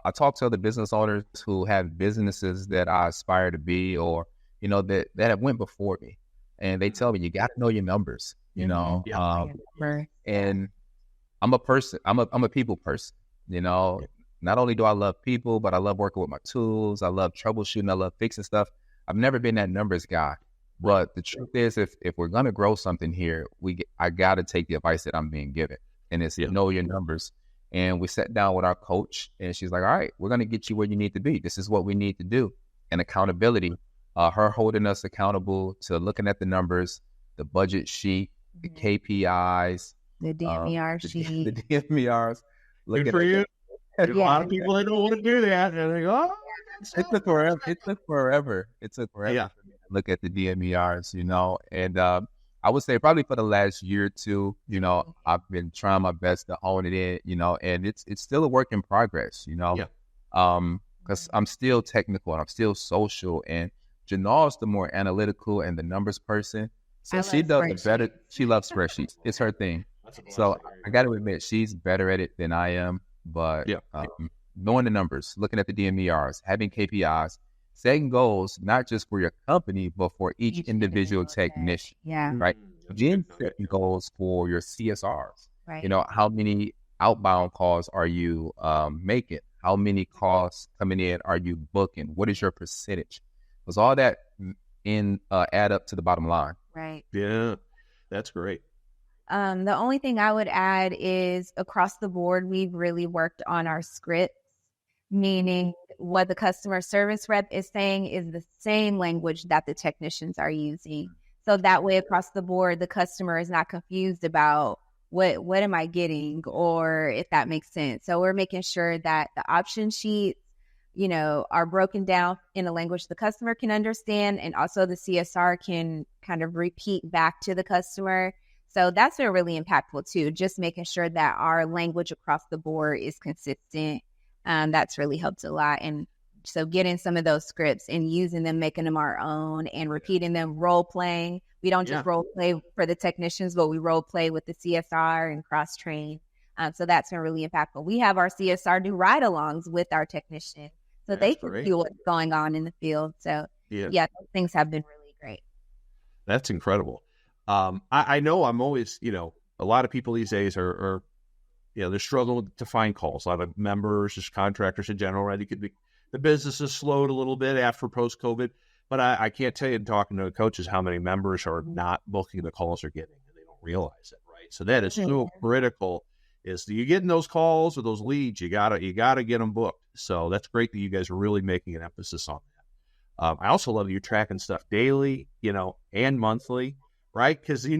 I talk to other business owners who have businesses that I aspire to be, or, that have went before me. And they tell me, you got to know your numbers, and I'm a person, I'm a people person, not only do I love people, but I love working with my tools. I love troubleshooting. I love fixing stuff. I've never been that numbers guy, but the truth is, if we're going to grow something here, I got to take the advice that I'm being given, and it's know your numbers. And we sat down with our coach, and she's like, all right, we're going to get you where you need to be. This is what we need to do. And accountability, her holding us accountable to looking at the numbers, the budget sheet, the KPIs, the DMER sheet, the DMERs. Good for you. A lot of people, they don't want to do that. And they go, it took forever. It took forever to look at the DMERs, and I would say probably for the last year or two, I've been trying my best to hone it in, and it's still a work in progress, because I'm still technical and I'm still social, and Janal's the more analytical and the numbers person. So she does it better. She loves spreadsheets. It's her thing. So I got to admit, she's better at it than I am. But knowing the numbers, looking at the DMERs, having KPIs, setting goals, not just for your company, but for each individual technician. Yeah. Right. Then setting goals for your CSRs. Right. How many outbound calls are you making? How many calls coming in are you booking? What is your percentage? Because all that add up to the bottom line. Right. Yeah, that's great. The only thing I would add is across the board, we've really worked on our scripts, meaning what the customer service rep is saying is the same language that the technicians are using. So that way across the board, the customer is not confused about what am I getting, or if that makes sense. So we're making sure that the option sheets, are broken down in a language the customer can understand, and also the CSR can kind of repeat back to the customer. So that's been really impactful too, just making sure that our language across the board is consistent. That's really helped a lot. And so getting some of those scripts and using them, making them our own and repeating them, role playing. We don't just role play for the technicians, but we role play with the CSR and cross train. So that's been really impactful. We have our CSR do ride-alongs with our technicians, so they can see what's going on in the field. So those things have been really great. That's incredible. I know I'm always, a lot of people these days are they're struggling to find calls. A lot of members, just contractors in general, right? The business has slowed a little bit after post-COVID, but I can't tell you, talking to coaches, how many members are not booking the calls they're getting, and they don't realize it, right? So that is so critical. Is you getting those calls or those leads? You gotta get them booked. So that's great that you guys are really making an emphasis on that. I also love that you're tracking stuff daily, and monthly, right? Because if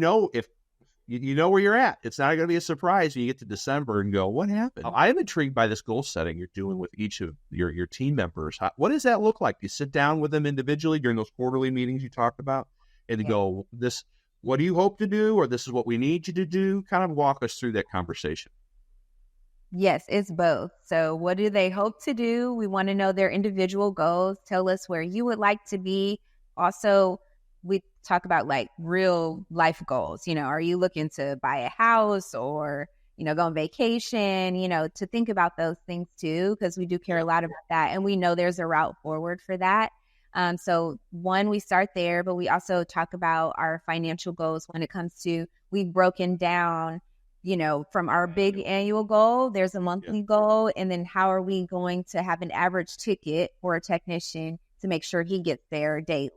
you know where you're at, it's not going to be a surprise when you get to December and go, what happened? I am intrigued by this goal setting you're doing with each of your team members. What does that look like? Do you sit down with them individually during those quarterly meetings you talked about, and go, what do you hope to do? Or this is what we need you to do? Kind of walk us through that conversation. Yes, it's both. So what do they hope to do? We want to know their individual goals. Tell us where you would like to be. Also, we talk about like real life goals. Are you looking to buy a house or, go on vacation, to think about those things too, because we do care a lot about that. And we know there's a route forward for that. So one, we start there, but we also talk about our financial goals when it comes to, we've broken down, from our big annual goal, there's a monthly goal. And then how are we going to have an average ticket for a technician to make sure he gets there daily?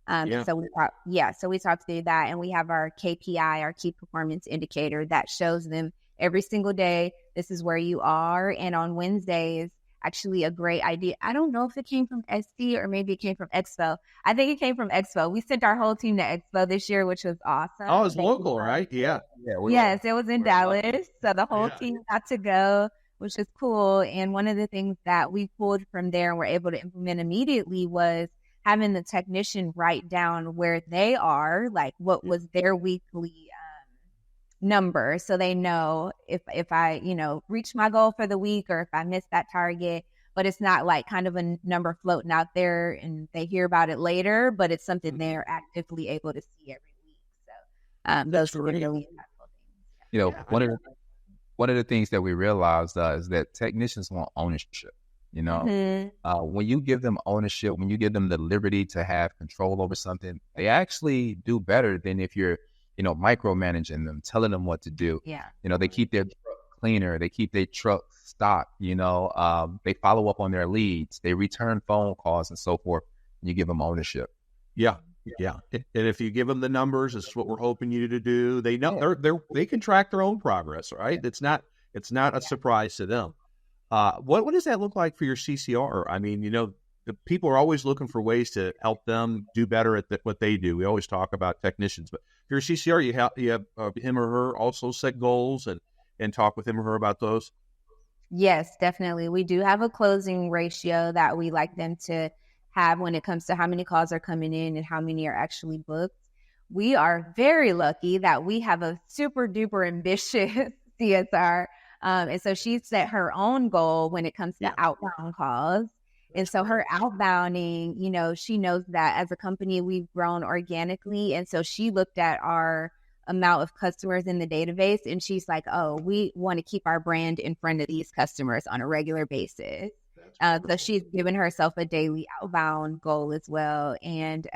So we talk through that, and we have our KPI, our key performance indicator, that shows them every single day, this is where you are. And on Wednesdays, actually a great idea. I don't know if it came from SC or maybe it came from Expo. I think it came from Expo. We sent our whole team to Expo this year, which was awesome. Oh, it's local, right? Yeah. Yes, it was in Dallas. So the whole team got to go, which is cool. And one of the things that we pulled from there and were able to implement immediately was having the technician write down where they are, like what was their weekly number, so they know if I reach my goal for the week or if I missed that target. But it's not like kind of a number floating out there and they hear about it later, but it's something they're actively able to see every week. So those are really impactful things. One of the things that we realized is that technicians want ownership. You know, when you give them ownership, when you give them the liberty to have control over something, they actually do better than if you're, micromanaging them, telling them what to do. Yeah. They keep their truck cleaner. They keep their truck stocked. They follow up on their leads. They return phone calls and so forth. You give them ownership. Yeah. Yeah. And if you give them the numbers, it's what we're hoping you to do. They know they can track their own progress, right? It's not a surprise to them. What does that look like for your CCR? I mean, the people are always looking for ways to help them do better at what they do. We always talk about technicians, but if you're a CCR, you have him or her also set goals and talk with him or her about those. Yes, definitely. We do have a closing ratio that we like them to have when it comes to how many calls are coming in and how many are actually booked. We are very lucky that we have a super duper ambitious CSR. And so she set her own goal when it comes to outbound calls. And so her outbounding, she knows that as a company, we've grown organically. And so she looked at our amount of customers in the database and she's like, oh, we want to keep our brand in front of these customers on a regular basis. So she's given herself a daily outbound goal as well. And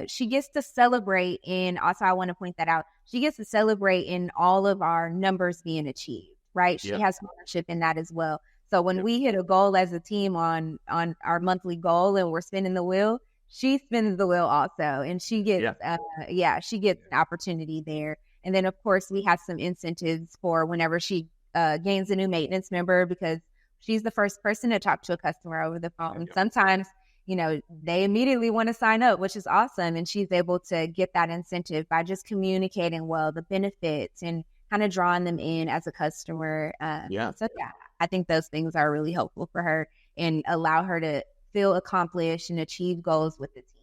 she gets to celebrate also I want to point that out, she gets to celebrate in all of our numbers being achieved, right? She has ownership in that as well. So when we hit a goal as a team on our monthly goal and we're spinning the wheel, she spins the wheel also. And she gets, she gets an opportunity there. And then of course we have some incentives for whenever she gains a new maintenance member, because she's the first person to talk to a customer over the phone. Sometimes, they immediately want to sign up, which is awesome. And she's able to get that incentive by just communicating well the benefits and kind of drawing them in as a customer. So I think those things are really helpful for her and allow her to feel accomplished and achieve goals with the team.